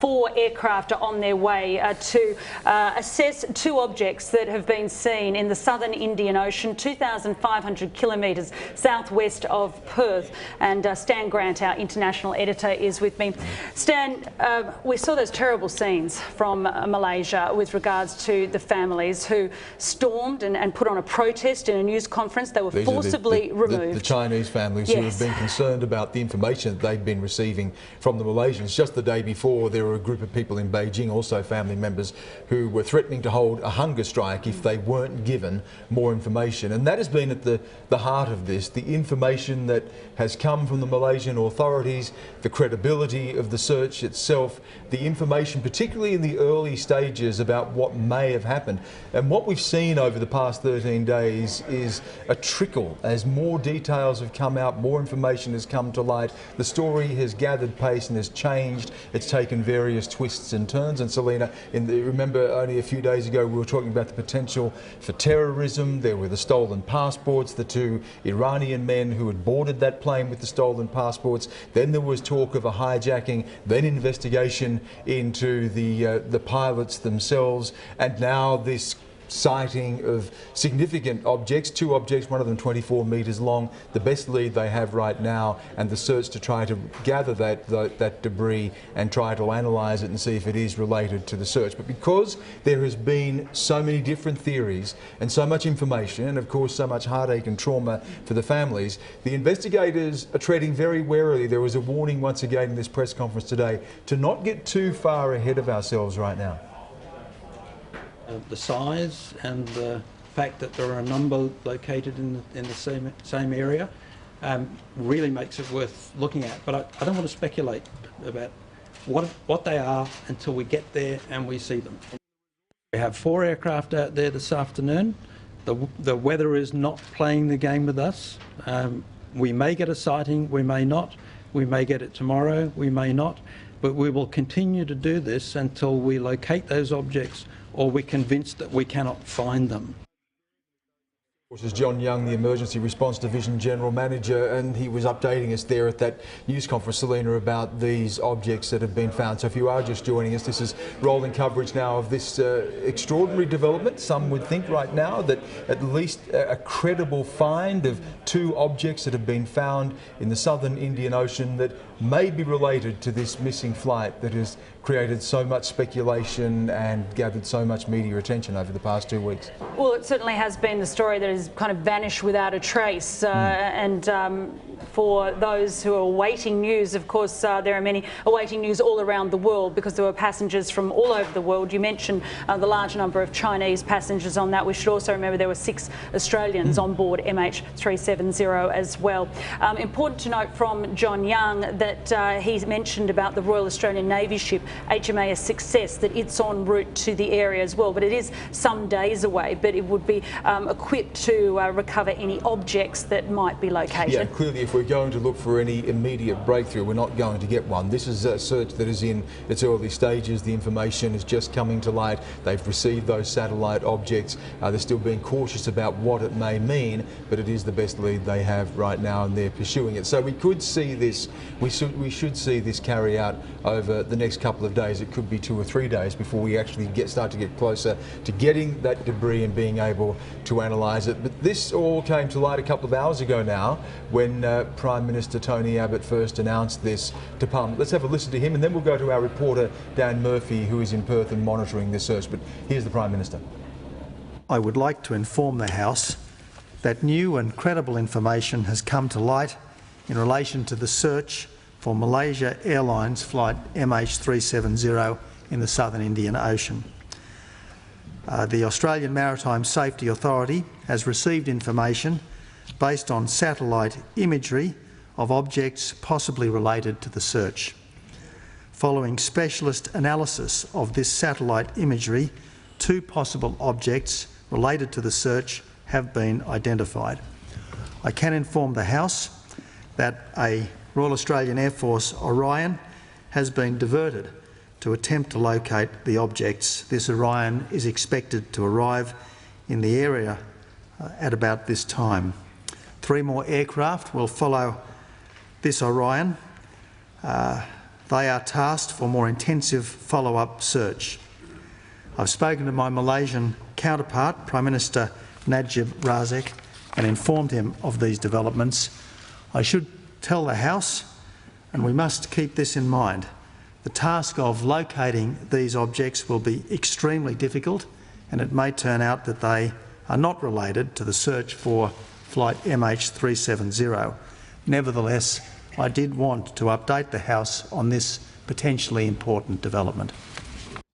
4 aircraft are on their way to assess 2 objects that have been seen in the southern Indian Ocean, 2,500 kilometres southwest of Perth. And Stan Grant, our international editor, is with me. Stan, we saw those terrible scenes from Malaysia with regards to the families who stormed and put on a protest in a news conference. They were forcibly removed. The Chinese families who have been concerned about the information that they've been receiving from the Malaysians. Just the day before, there were a group of people in Beijing, also family members, who were threatening to hold a hunger strike if they weren't given more information. And that has been at the heart of this, the information that has come from the Malaysian authorities, the credibility of the search itself, the information particularly in the early stages about what may have happened. And what we've seen over the past 13 days is a trickle. As more details have come out, more information has come to light, the story has gathered pace and has changed. It's taken various twists and turns. And Selena, remember only a few days ago we were talking about the potential for terrorism. There were the stolen passports, the 2 Iranian men who had boarded that plane with the stolen passports. Then there was talk of a hijacking, then investigation into the pilots themselves, and now this sighting of significant objects, 2 objects, one of them 24 metres long, the best lead they have right now, and the search to try to gather that debris and try to analyse it and see if it is related to the search. But because there has been so many different theories and so much information, and of course so much heartache and trauma for the families, the investigators are treading very warily. There was a warning once again in this press conference today to not get too far ahead of ourselves right now. The size and the fact that there are a number located in the same area really makes it worth looking at. But I don't want to speculate about what they are until we get there and we see them. We have 4 aircraft out there this afternoon. The weather is not playing the game with us. We may get a sighting, we may not. We may get it tomorrow, we may not. But we will continue to do this until we locate those objects or we're convinced that we cannot find them. This is John Young, the Emergency Response Division General Manager, and he was updating us there at that news conference, Selena, about these objects that have been found. So if you are just joining us, this is rolling coverage now of this extraordinary development. Some would think right now that at least a credible find of 2 objects that have been found in the southern Indian Ocean that may be related to this missing flight that has created so much speculation and gathered so much media attention over the past 2 weeks. Well, it certainly has been the story that has kind of vanished without a trace. And for those who are awaiting news, of course, there are many awaiting news all around the world because there were passengers from all over the world. You mentioned the large number of Chinese passengers on that. We should also remember there were 6 Australians on board MH370 as well. Important to note from John Young that he mentioned about the Royal Australian Navy ship HMAS Success, that it's en route to the area as well, but it is some days away, but it would be equipped to recover any objects that might be located. Yeah, clearly if we're going to look for any immediate breakthrough, we're not going to get one. This is a search that is in its early stages. The information is just coming to light. They've received those satellite objects. They're still being cautious about what it may mean, but it is the best lead they have right now and they're pursuing it. So we could see this, we should see this carry out over the next couple of days. It could be 2 or 3 days before we actually start to get closer to getting that debris and being able to analyse it. But this all came to light a couple of hours ago now when Prime Minister Tony Abbott first announced this to Parliament. Let's have a listen to him and then we'll go to our reporter Dan Murphy, who is in Perth and monitoring this search. But here's the Prime Minister. I would like to inform the House that new and credible information has come to light in relation to the search for Malaysia Airlines flight MH370 in the southern Indian Ocean. The Australian Maritime Safety Authority has received information based on satellite imagery of objects possibly related to the search. Following specialist analysis of this satellite imagery, 2 possible objects related to the search have been identified. I can inform the House that a Royal Australian Air Force Orion has been diverted to attempt to locate the objects. This Orion is expected to arrive in the area at about this time. 3 more aircraft will follow this Orion they are tasked for more intensive follow-up search. I've spoken to my Malaysian counterpart, Prime Minister Najib Razak, and informed him of these developments. I should tell the House, and we must keep this in mind, the task of locating these objects will be extremely difficult, and it may turn out that they are not related to the search for flight MH370. Nevertheless, I did want to update the House on this potentially important development.